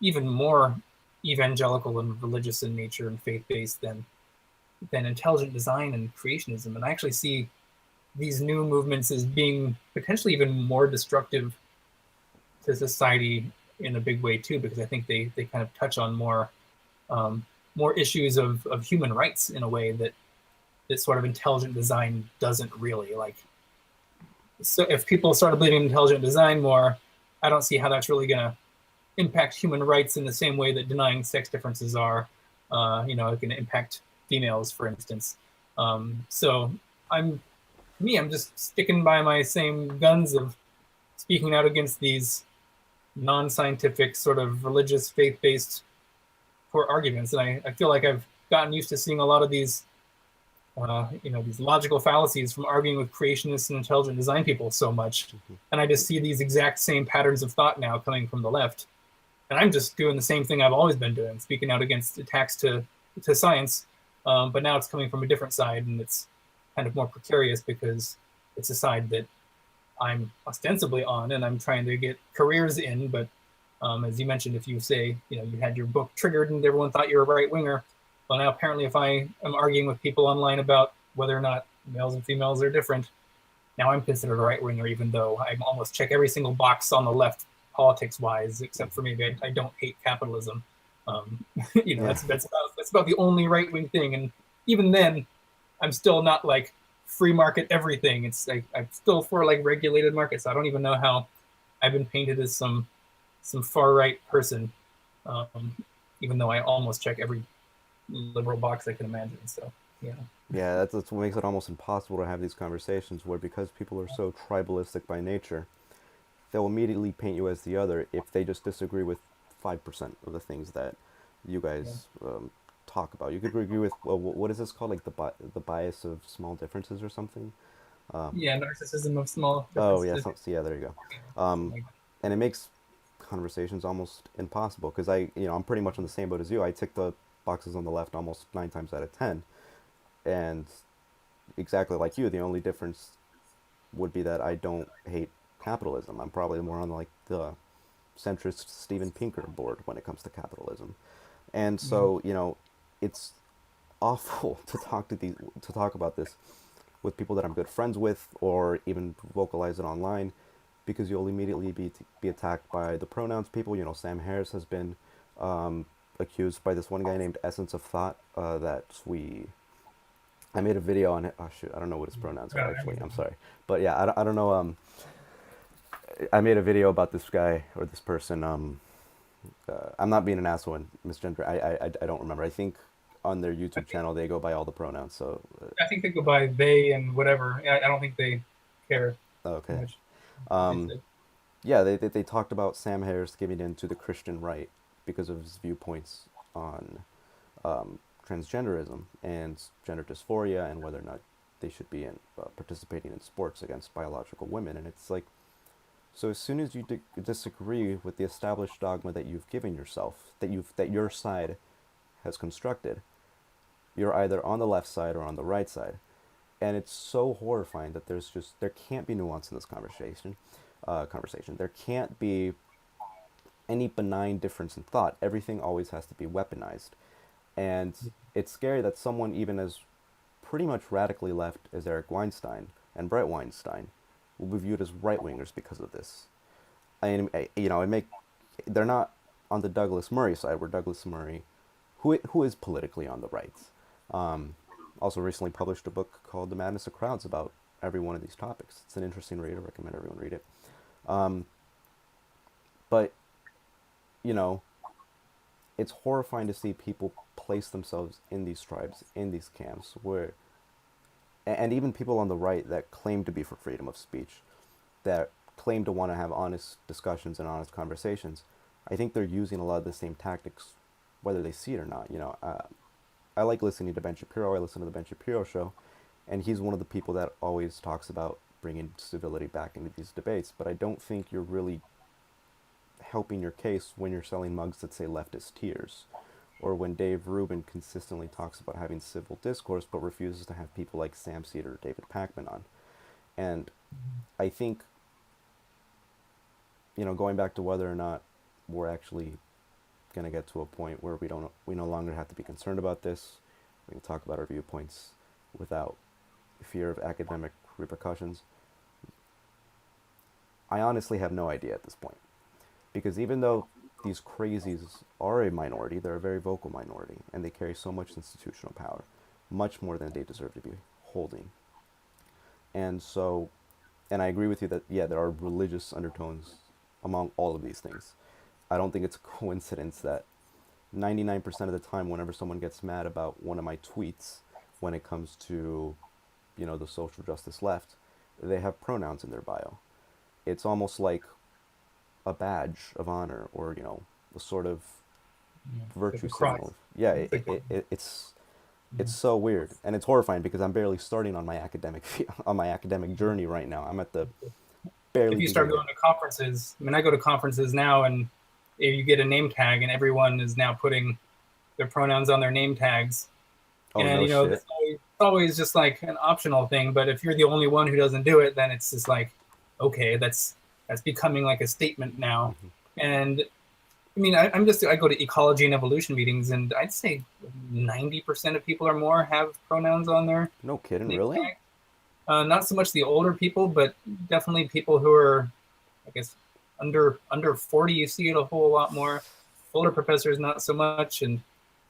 even more evangelical and religious in nature and faith-based than intelligent design and creationism. And I actually see these new movements as being potentially even more destructive to society in a big way too, because I think they kind of touch on more issues of human rights in a way that sort of intelligent design doesn't really. Like, so if people start believing in intelligent design more, I don't see how that's really going to impact human rights in the same way that denying sex differences are. It can impact females, for instance. So I'm just sticking by my same guns of speaking out against these non-scientific sort of religious faith-based core arguments. And I feel like I've gotten used to seeing a lot of these these logical fallacies from arguing with creationists and intelligent design people so much. And I just see these exact same patterns of thought now coming from the left. And I'm just doing the same thing I've always been doing, speaking out against attacks to science. But now it's coming from a different side, and it's kind of more precarious because it's a side that I'm ostensibly on and I'm trying to get careers in. But as you mentioned, if you say, you had your book triggered and everyone thought you were a right winger, well, now apparently if I am arguing with people online about whether or not males and females are different, now I'm considered a right winger, even though I almost check every single box on the left politics wise, except for maybe I don't hate capitalism. That's about the only right wing thing. And even then, I'm still not like free market everything. It's I'm still for like regulated markets. I don't even know how I've been painted as some far right person. even though I almost check every liberal box I can imagine. So yeah. Yeah, that's what makes it almost impossible to have these conversations where because people are so tribalistic by nature, they'll immediately paint you as the other if they just disagree with 5% of the things that you Yeah. guys talk about. You could agree with, well, what is this called? Like the bias of small differences or something? Yeah, narcissism of small Oh, yeah, differences. yeah, there you go. Something like And it makes conversations almost impossible because I'm pretty much on the same boat as you. I tick the boxes on the left almost 9 times out of 10. And exactly like you, the only difference would be that I don't hate capitalism. I'm probably more on like the centrist Steven Pinker board when it comes to capitalism. And that. so, it's awful to talk about this with people that I'm good friends with or even vocalize it online because you'll immediately be attacked by the pronouns people. Sam Harris has been accused by this one guy named Essence of Thought that I made a video on it. Oh shoot, I don't know what his pronouns are actually. I'm sorry, but yeah, I don't know. I made a video about this guy or this person. I'm not being an asshole and misgender. I don't remember. I think on their YouTube channel they go by all the pronouns. So I think they go by they and whatever. I don't think they care too okay, much. They um, said, yeah, they talked about Sam Harris giving in to the Christian right because of his viewpoints on transgenderism and gender dysphoria and whether or not they should be participating in sports against biological women. And it's like, so as soon as you disagree with the established dogma that you've given yourself, that your side has constructed, you're either on the left side or on the right side. And it's so horrifying that there can't be nuance in this conversation. There can't be any benign difference in thought. Everything always has to be weaponized. And it's scary that someone even as pretty much radically left as Eric Weinstein and Brett Weinstein will be viewed as right wingers because of this. And they're not on the Douglas Murray side, where Douglas Murray, who is politically on the right, also recently published a book called The Madness of Crowds about every one of these topics. It's an interesting read. I recommend everyone read it. But you know, it's horrifying to see people place themselves in these tribes, in these camps, and even people on the right that claim to be for freedom of speech, that claim to want to have honest discussions and honest conversations. I think they're using a lot of the same tactics, whether they see it or not. I like listening to Ben Shapiro. I listen to the Ben Shapiro show, and he's one of the people that always talks about bringing civility back into these debates. But I don't think you're really helping your case when you're selling mugs that say leftist tears, or when Dave Rubin consistently talks about having civil discourse but refuses to have people like Sam Cedar or David Pakman on. And I think, going back to whether or not we're actually going to get to a point where we no longer have to be concerned about this. We can talk about our viewpoints without fear of academic repercussions. I honestly have no idea at this point. Because even though these crazies are a minority, they're a very vocal minority, and they carry so much institutional power, much more than they deserve to be holding. And so, and I agree with you that, yeah, there are religious undertones among all of these things. I don't think it's a coincidence that 99% of the time, whenever someone gets mad about one of my tweets, when it comes to, the social justice left, they have pronouns in their bio. It's almost like a badge of honor, or a sort of Like virtue a cross. signal. Yeah, it's so weird, and it's horrifying because I'm barely starting on my academic journey right now. I'm at the If barely you start beginning. going to conferences, I mean, I go to conferences now, and if you get a name tag, and everyone is now putting their pronouns on their name tags, Oh and no shit. that's always just like an optional thing. But if you're the only one who doesn't do it, then it's just like, okay, that's becoming like a statement now. Hmm. And I mean, I go to ecology and evolution meetings, and I'd say 90% of people or more have pronouns on their No kidding, name really? tag. Not so much the older people, but definitely people who are, I guess, under 40. You see it a whole lot more. Older professors, not so much. And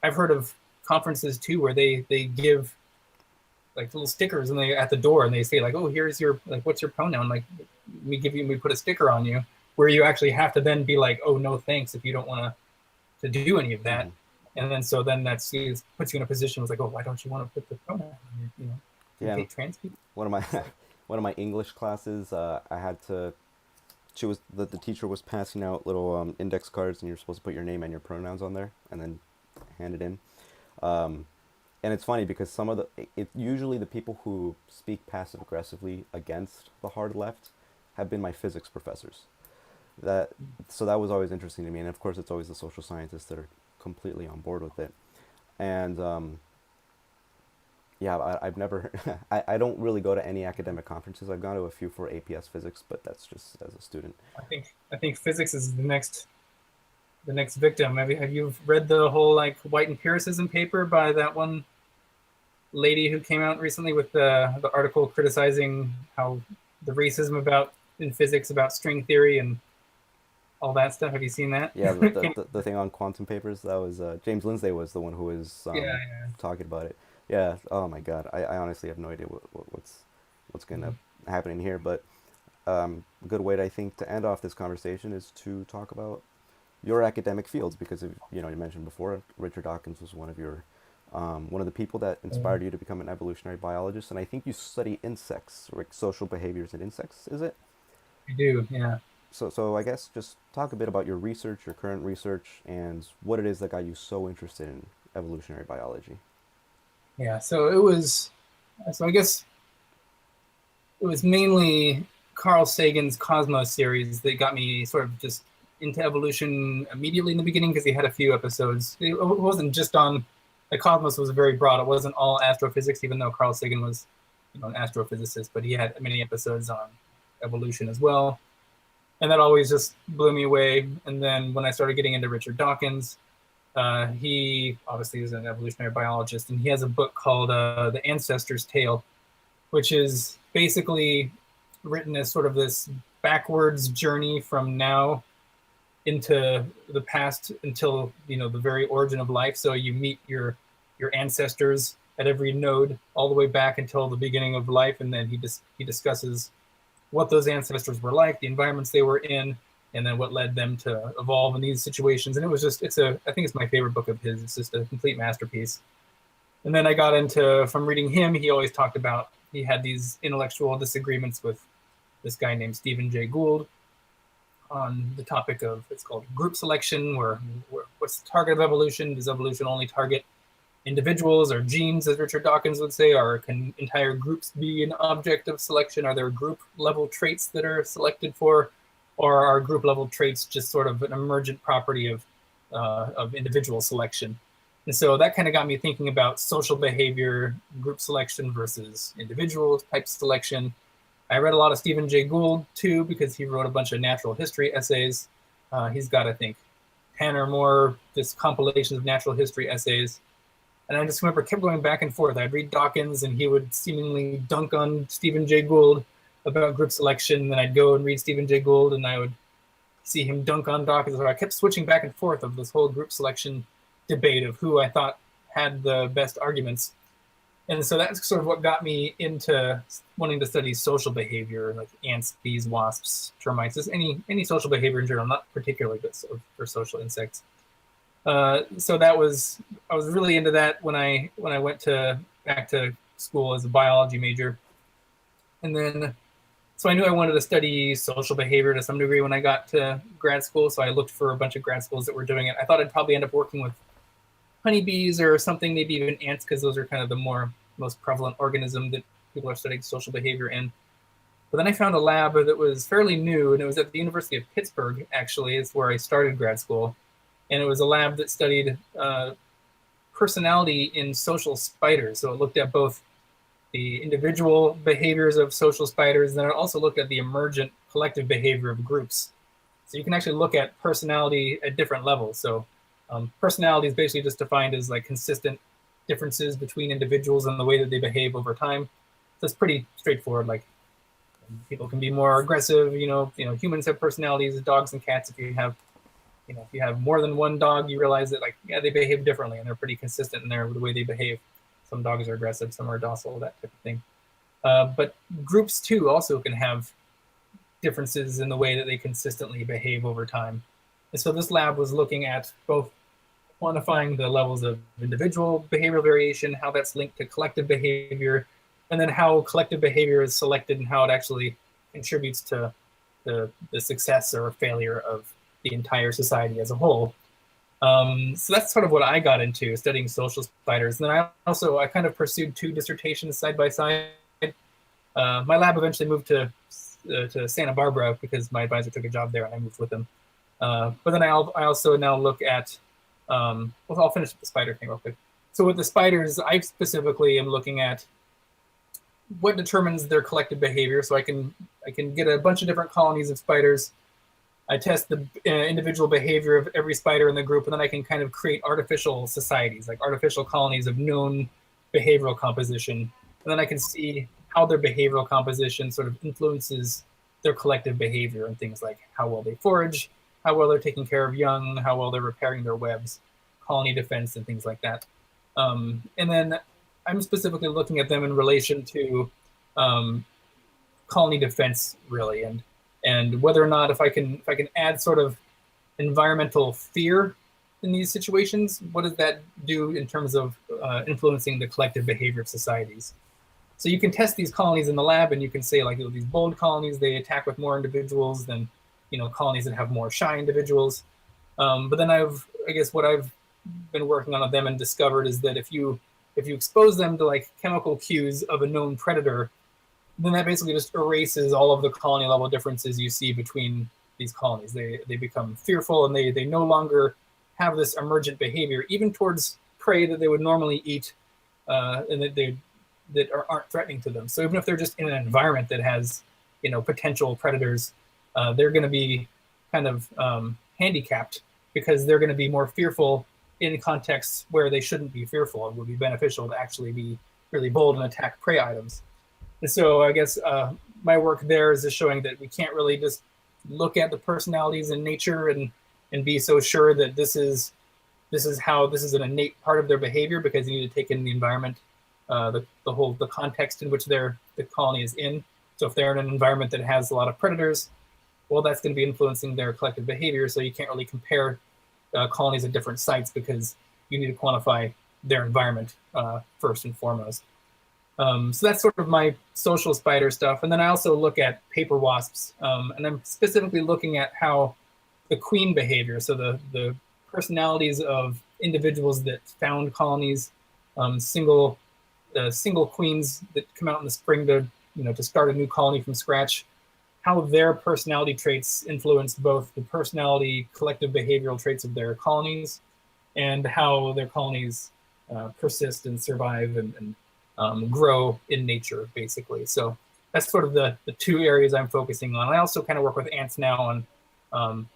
I've heard of conferences too where they give like little stickers and they at the door and they say like, oh, here's your like, what's your pronoun? Like, we put a sticker on you, where you actually have to then be like, oh, no thanks, if you don't want to do any of that. And then so then that's it puts you in a position was like, oh, why don't you want to put the pronoun? Do you Yeah, hate trans people? one of my one of my English classes, I had to. She was the teacher was passing out little index cards, and you're supposed to put your name and your pronouns on there, and then hand it in. Um, and it's funny because some of it usually the people who speak passive aggressively against the hard left have been my physics professors. That so that was always interesting to me, and of course it's always the social scientists that are completely on board with it. And yeah, I've never, I don't really go to any academic conferences. I've gone to a few for APS physics, but that's just as a student. I think physics is the next victim. Have you read the whole like white empiricism paper by that one lady who came out recently with the article criticizing how the racism about in physics about string theory and all that stuff? Have you seen that? Yeah, the thing on quantum papers, that was James Lindsay was the one who was Yeah. talking about it. Yeah. Oh my God. I honestly have no idea what's gonna happen in here. But a good way I think to end off this conversation is to talk about your academic fields because you know you mentioned before Richard Dawkins was one of the people that inspired you to become an evolutionary biologist, and I think you study insects, like social behaviors in insects. Is it? I do. Yeah. So I guess just talk a bit about your research, your current research, and what it is that got you so interested in evolutionary biology. Yeah. So I guess it was mainly Carl Sagan's Cosmos series that got me sort of just into evolution immediately in the beginning because he had a few episodes. It wasn't just on the Cosmos was very broad. It wasn't all astrophysics, even though Carl Sagan was, an astrophysicist, but he had many episodes on evolution as well. And that always just blew me away. And then when I started getting into Richard Dawkins, he obviously is an evolutionary biologist, and he has a book called The Ancestor's Tale, which is basically written as sort of this backwards journey from now into the past until the very origin of life. So you meet your ancestors at every node all the way back until the beginning of life, and then he discusses what those ancestors were like, the environments they were in, and then what led them to evolve in these situations. And I think it's my favorite book of his. It's just a complete masterpiece. And then I got into, from reading him, he always talked about, he had these intellectual disagreements with this guy named Stephen Jay Gould on the topic of, it's called group selection, where what's the target of evolution? Does evolution only target individuals or genes, as Richard Dawkins would say, or can entire groups be an object of selection? Are there group level traits that are selected for, or are group level traits just sort of an emergent property of individual selection? And so that kind of got me thinking about social behavior, group selection versus individual type selection. I read a lot of Stephen Jay Gould too, because he wrote a bunch of natural history essays. He's got, I think, 10 or more just compilations of natural history essays. And I just remember kept going back and forth. I'd read Dawkins and he would seemingly dunk on Stephen Jay Gould about group selection. Then I'd go and read Stephen Jay Gould and I would see him dunk on Dawkins. So I kept switching back and forth of this whole group selection debate of who I thought had the best arguments. And so that's sort of what got me into wanting to study social behavior, like ants, bees, wasps, termites, just any social behavior in general, not particularly but for social insects. So I was really into that when I went back to school as a biology major. And then, so I knew I wanted to study social behavior to some degree when I got to grad school. So I looked for a bunch of grad schools that were doing it. I thought I'd probably end up working with honeybees or something, maybe even ants, because those are kind of the most prevalent organism that people are studying social behavior in. But then I found a lab that was fairly new, and it was at the University of Pittsburgh, actually. It's where I started grad school. And it was a lab that studied personality in social spiders. So it looked at both the individual behaviors of social spiders, and then it also looked at the emergent collective behavior of groups. So you can actually look at personality at different levels. So personality is basically just defined as like consistent differences between individuals and the way that they behave over time. So it's pretty straightforward. Like people can be more aggressive. Humans have personalities, dogs and cats. If you have more than one dog, you realize that they behave differently and they're pretty consistent in the way they behave. Some dogs are aggressive, some are docile, that type of thing. But groups too also can have differences in the way that they consistently behave over time. And so this lab was looking at both quantifying the levels of individual behavioral variation, how that's linked to collective behavior, and then how collective behavior is selected and how it actually contributes to the success or failure of the entire society as a whole. So that's sort of what I got into, studying social spiders. And then I kind of pursued two dissertations side by side. My lab eventually moved to Santa Barbara because my advisor took a job there and I moved with him. But then I also now look at, well, I'll finish with the spider thing real quick. So with the spiders, I specifically am looking at what determines their collective behavior. So I can get a bunch of different colonies of spiders. I test the individual behavior of every spider in the group, and then I can kind of create artificial societies, like artificial colonies of known behavioral composition. And then I can see how their behavioral composition sort of influences their collective behavior and things like how well they forage, how well they're taking care of young, how well they're repairing their webs, colony defense, and things like that. And then I'm specifically looking at them in relation to colony defense, really, and whether or not if I can add sort of environmental fear in these situations, what does that do in terms of influencing the collective behavior of societies? So you can test these colonies in the lab, and you can say like, these bold colonies, they attack with more individuals than colonies that have more shy individuals. But then I guess what I've been working on with them and discovered is that if you expose them to like chemical cues of a known predator, then that basically just erases all of the colony level differences you see between these colonies. They become fearful, and they no longer have this emergent behavior, even towards prey that they would normally eat, and that aren't threatening to them. So even if they're just in an environment that has potential predators, they're going to be kind of handicapped because they're going to be more fearful in contexts where they shouldn't be fearful. It would be beneficial to actually be really bold and attack prey items. And so I guess my work there is just showing that we can't really just look at the personalities in nature and be so sure that this is an innate part of their behavior, because you need to take in the environment, the context in which the colony is in. So if they're in an environment that has a lot of predators, well, that's going to be influencing their collective behavior. So you can't really compare colonies at different sites, because you need to quantify their environment first and foremost. So that's sort of my social spider stuff. And then I also look at paper wasps, and I'm specifically looking at how the queen behavior, so the personalities of individuals that found colonies, single queens that come out in the spring to start a new colony from scratch, how their personality traits influence both the personality, collective behavioral traits of their colonies, and how their colonies persist and survive and grow in nature, basically. So that's sort of the two areas I'm focusing on. I also kind of work with ants now on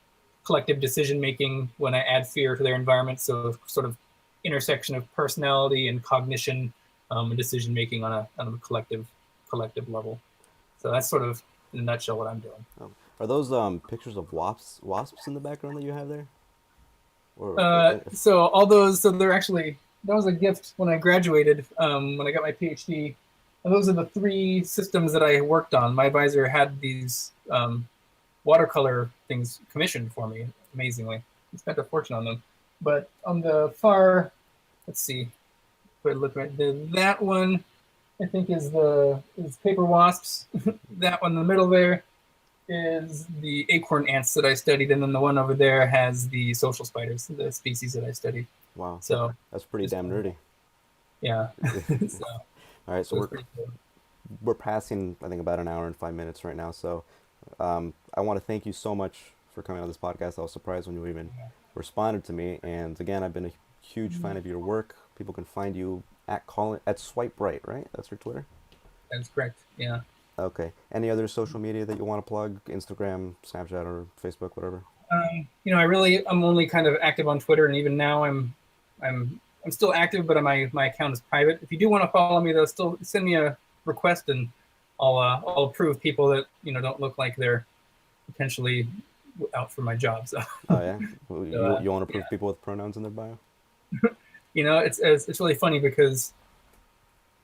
collective decision making when I add fear to their environment. So sort of intersection of personality and cognition and decision making on a collective level. So that's sort of in a nutshell what I'm doing. Are those pictures of wasps in the background that you have there? So all those, so they're actually, that was a gift when I graduated, when I got my PhD. And those are the three systems that I worked on. My advisor had these watercolor things commissioned for me, amazingly. He spent a fortune on them. But on the far, let's see, look right there, that one I think is paper wasps. That one in the middle there is the acorn ants that I studied, and then the one over there has the social spiders, the species that I studied. Wow. So that's pretty damn nerdy. Yeah. So, all right, so we're passing, I think, about an hour and 5 minutes right now. So I want to thank you so much for coming on this podcast. I was surprised when you even responded to me. And again, I've been a huge fan of your work. People can find you at Swipe Right, right? That's your Twitter? That's correct. Yeah. Okay. Any other social media that you want to plug? Instagram, Snapchat, or Facebook, whatever? I'm only kind of active on Twitter, and even now I'm still active, but my account is private. If you do want to follow me, though, still send me a request, and I'll approve people that don't look like they're potentially out for my job. So. Oh yeah, you want to approve people with pronouns in their bio? It's really funny because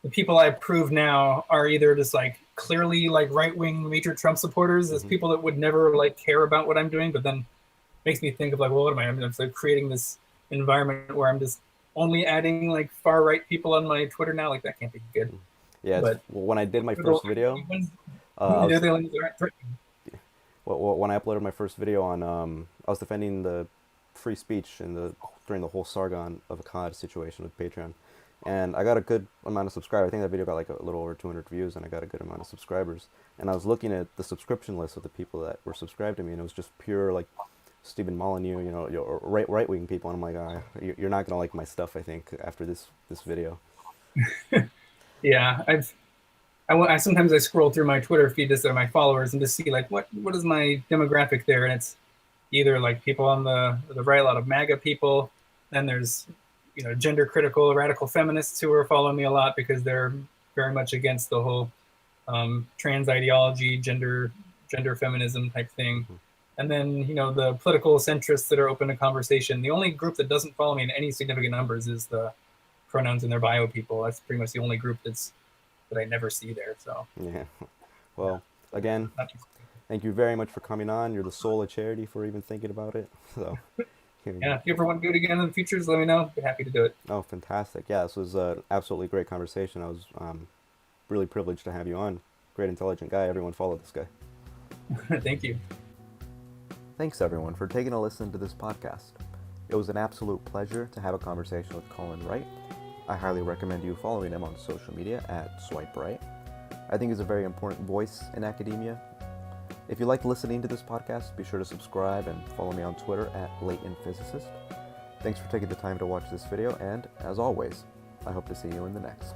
the people I approve now are either just like clearly like right-wing major Trump supporters, as people that would never like care about what I'm doing, but then makes me think of like, well, what am I? I'm just like creating this environment where I'm just only adding like far right people on my Twitter now. Like that can't be good. Yeah, But when I did my they're the first video, I they're was the ones that aren't threatening. when I uploaded my first video on, I was defending the free speech during the whole Sargon of Akkad situation with Patreon, and I got a good amount of subscribers. I think that video got like a little over 200 views, and I got a good amount of subscribers. And I was looking at the subscription list of the people that were subscribed to me, and it was just pure like Stephen Molyneux, right wing people. And I'm like, you're not gonna like my stuff, I think, after this video. Yeah, I sometimes I scroll through my Twitter feed just at my followers and just see like what is my demographic there, and it's either like people on the right, a lot of MAGA people. Then there's gender critical radical feminists who are following me a lot because they're very much against the whole trans ideology, gender feminism type thing. And then the political centrists that are open to conversation. The only group that doesn't follow me in any significant numbers is the pronouns in their bio people. That's pretty much the only group that I never see there. So yeah. Well, again, thank you very much for coming on. You're the soul of charity for even thinking about it. So yeah, if you ever want to do it again in the future, just let me know. Be happy to do it. Oh, fantastic. Yeah, this was an absolutely great conversation. I was really privileged to have you on. Great, intelligent guy. Everyone follow this guy. Thank you. Thanks, everyone, for taking a listen to this podcast. It was an absolute pleasure to have a conversation with Colin Wright. I highly recommend you following him on social media at SwipeRight. I think he's a very important voice in academia. If you liked listening to this podcast, be sure to subscribe and follow me on Twitter at LatentPhysicist. Thanks for taking the time to watch this video, and as always, I hope to see you in the next.